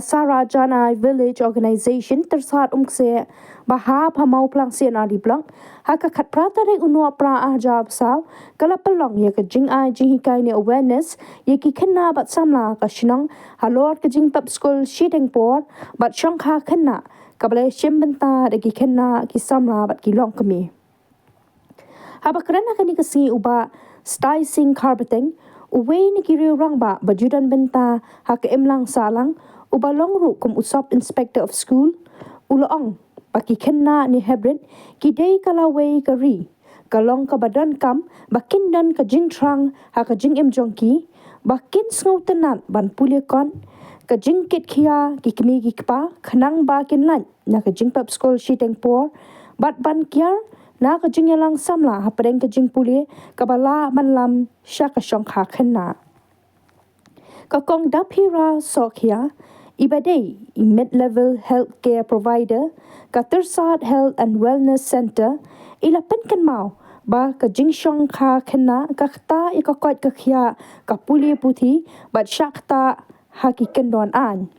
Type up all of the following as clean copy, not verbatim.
Sarajana Village Organization tersat umkse bahap hamau plang sian adi plang haka khat prata re unua pra ajab saw kala pelong ye ka jing ai jing hikai ni awareness ye ki khenna bat samla ka shinong halor ka jing pub school shiteng por bat shong kha khenna kabale shim benta de ki khenna ki samla bat ki long kami haba kerana kani kasi uba stai sing carpeting uwe ni kiri rang ba bajudan benta haka emlang salang uba long ru kum usop inspector of school uloong baki khenna ni hebrin ki dei kala wei kari kalong ka badan kam bakin dan ka jing trang haka jing em jongki bakin sngo tenan ban pule kon ka jing kit khia ki kmi ki kpa khnang ba kin lan na ka jing pap school shiteng por bat ban kyar na ka jing yalang samla hapreng ka jing pule ka bala manlam sha ka shong kha khenna ka kong daphira sokhia ibadei mid-level healthcare provider ka Tersat Health and Wellness Center ila penkan mau ba ka jingshong kha khenna ka khta ka kot ka khia ka puli puthi bat shakta haki kendon an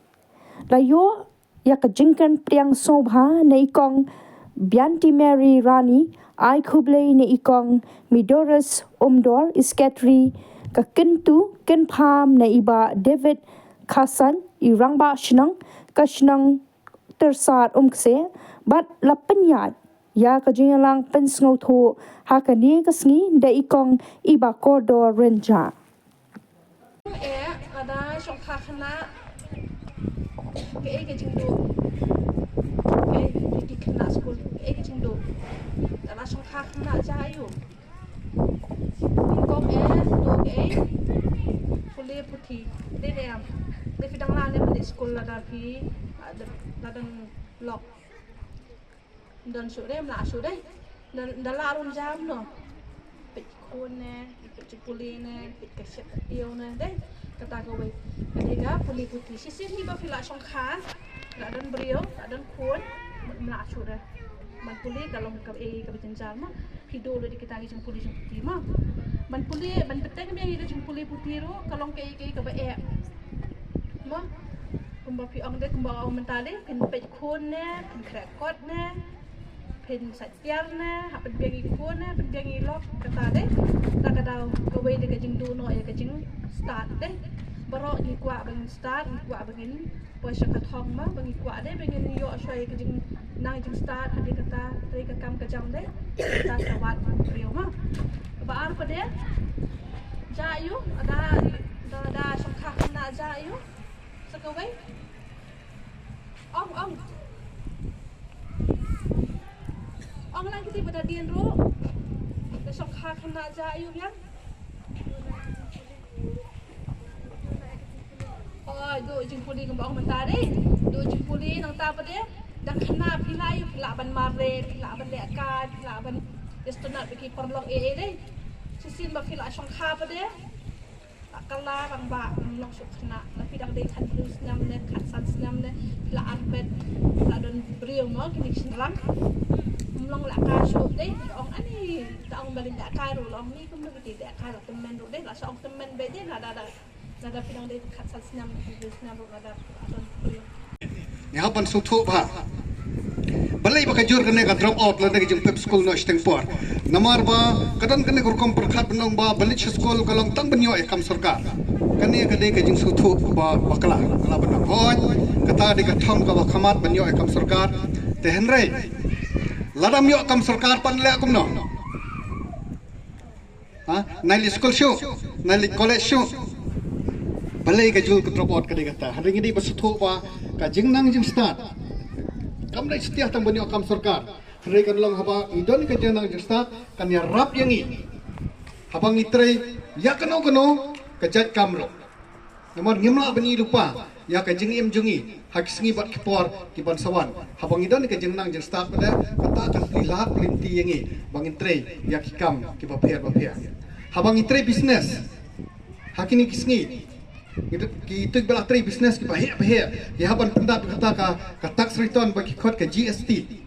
layo ya ka jingkan priang sobha nei kong Bianti Mary Rani ai khuble nei ikong Midorus Umdor isketri ka kentu ken pham nei iba David Khasan irang ba shnang ka shnang tersat umkse bat lapanyat ya ka jingalang pensngo tho ha ka ni ka sngi da ikong iba kodo renja ada shong kha khana ke jingdo ke khana school ke jingdo ada shong kha khana jayu kom do ke pule puthi de am de fidang la ne di school la da phi da dan lok dan su dem la su dai dan la rum jam no pit khon ne pit chupuli ne pit ka shet tiu ne dai kata ko we ga puli puti si si ba phi la shong kha la dan brio la dan khon la su dai man puli kalong ka ka bitan ma hido lo di kita gi puli puti ma man puli ban peteng bi gi puli puti ro kalong ka ba ma kumba pi ang de kumba ang mentale pin pe khon ne pin krakot ne pin satyar ne hapen biangi khon ne pin biangi lok kata de ta daw ko we de kajing du no ya kajing start de baro ni kwa bang start ni kwa bangin po sya ka thong ma bangi kwa de bangin yo shoi kajing nang jing start ade kata tre ka kam ka jam de ta sawat priyo ma ba ar ko de ja yu ada sokha na ja yu sakaway ong lang kita pada dian ro besok hak kena aja ayu yang do jempuli kembang mentari do jempuli nang ta pada dan kena pilai pila ban mare pila ban lekat pila ban destonat bagi perlok deh sisin ba pila song kha pada kala bang ba long suk kena tapi dak dei khat plus nam ne khat san nam ne la arbet la don brio mo kini sinlang long la ka suk dei ong ani ta ong balin da ka ro long ni kum ngi da ka la temen ro dei la song temen be dei la da pinang dei khat san nam plus nam ro da don brio ya ban su thu ba balai baka jur kene ka drop out la ngi jing pep school no steng por namar ba kadan kene kurkom perkhat benong ba balik school kalong tang benyo ekam sarkar kane kade ka jing su thu ba bakla kala benong hoj kata de ka thom ka ba khamat benyo ekam sarkar te henre ladam yo ekam sarkar pan le akum no ha naili school show naili college show balai ka jul ka drop out kade kata hari ngi ba su thu ba ka jing nang jing start kam dai setiap tang banyak kam sarkar hari kan long haba idon ke jenang jesta kan ya rap yangi habang itre ya kano ke jat kamlo nomor ngimla bani lupa ya ka jing im jungi hak singi bat kepor ki ban sawan habang idon ke jenang jesta pada kata kan lilat linti yangi bang itre ya kikam ki bapia habang itre business hakini kisngi itu bela tri business ki bahaya ya haban pendat kata ka tax return bagi khot ka GST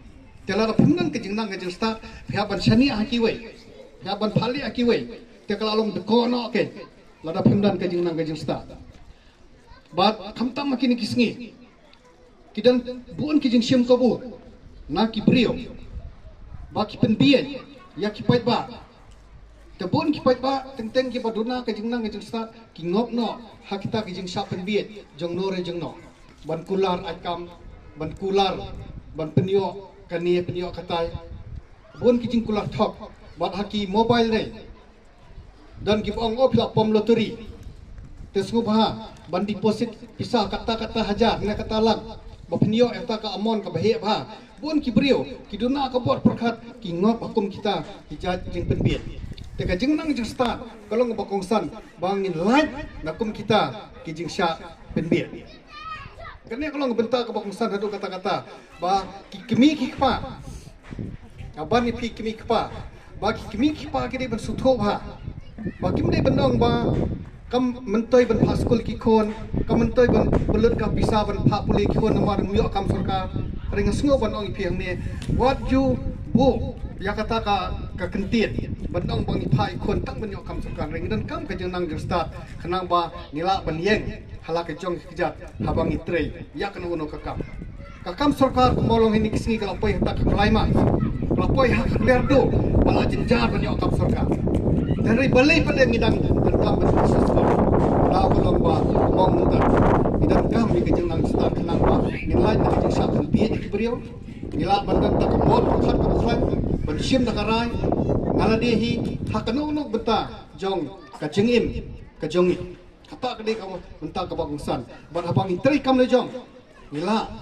tela la phungan ke jingnang ke jinsta haban shani akiwe haban phali akiwe te kala long de kono ke la da phundan ke jingnang ke jinsta bat khamtam makini kisngi kidan buon ki jing siam kabu na ki brio ba ki penbien ya ki pai ba te buon ki pai ba teng ki baduna ka jing nang ka jing sta ki ngop no ha kita ki jing sa penbien jong no re jong no ban kular akam ban kular ban penyo kani penyo katai buon ki jing kular thok bat haki mobile re dan ki ong op la pom lottery tesgu bah ban deposit pisah kata-kata hajar na kata lang bapnio eta ka amon ka bahe bah bun ki brio ki duna ka bot perkhat ki ngop hukum kita ki jat jing penbien te ka jing nang jing start kalong bakongsan bangin light nakum kita ki jing sya penbien kene kalong bentak ka bakongsan hadu kata-kata ba ki kemi ki pa aban ni pi kemi pa ba ki kemi ki pa ki de ban sutho bah ba kim de benong ba kam mentoi ban paskul ki khon kam mentoi ban belut ka bisa ban pha puli ki khon namar myo kam sarkar ring sngo ban ong piang ne what you bu ya kata ka kentien ban ong bang phai khon tang ban yo kam sarkar ring dan kam ka jeng nang jeng start khanang ba nila ban yeng hala ka jong kijat habang itrei ya kan uno ka kam sarkar molong ini kisingi ka poi tak klaimak ka poi hak lerdo bala jenjar ban yo kam sarkar dari balai pada ngidang tentang berkhusus kalau belum ba mong mutar ngidang kami ke jenang start kenang ba nilai nak jeng sakan biye di beriau nila bandan tak bot khat ka khat ban sim da karai ngala dehi hakano no beta jong ka jengim ka jongi kata kede kamu benta ka bangsan ban abang intri kam le jong nila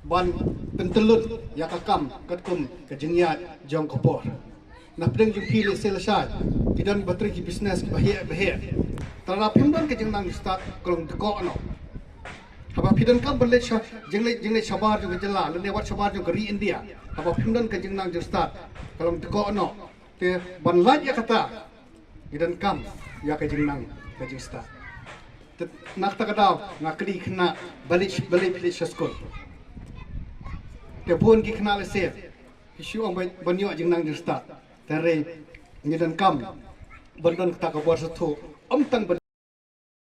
ban pentelut ya kakam katkum ka jengiat jong kopor na pedang jung pilih selesai kidan bateri ki business ki bahia tarap himdan ke jengnang start kolong deko no haba pidan kam berlet jengle sabar jung jela le wat sabar jung ri India haba himdan ke jengnang jung start kolong deko no te ban laj ya kata kidan kam ya ke jengnang ke jung start nak ta kadaw ngakli khna balik pilih skol te bon ki khna le se ki ong banyo jengnang jung start Tare ngidan kam bandan tak ka buat satu tang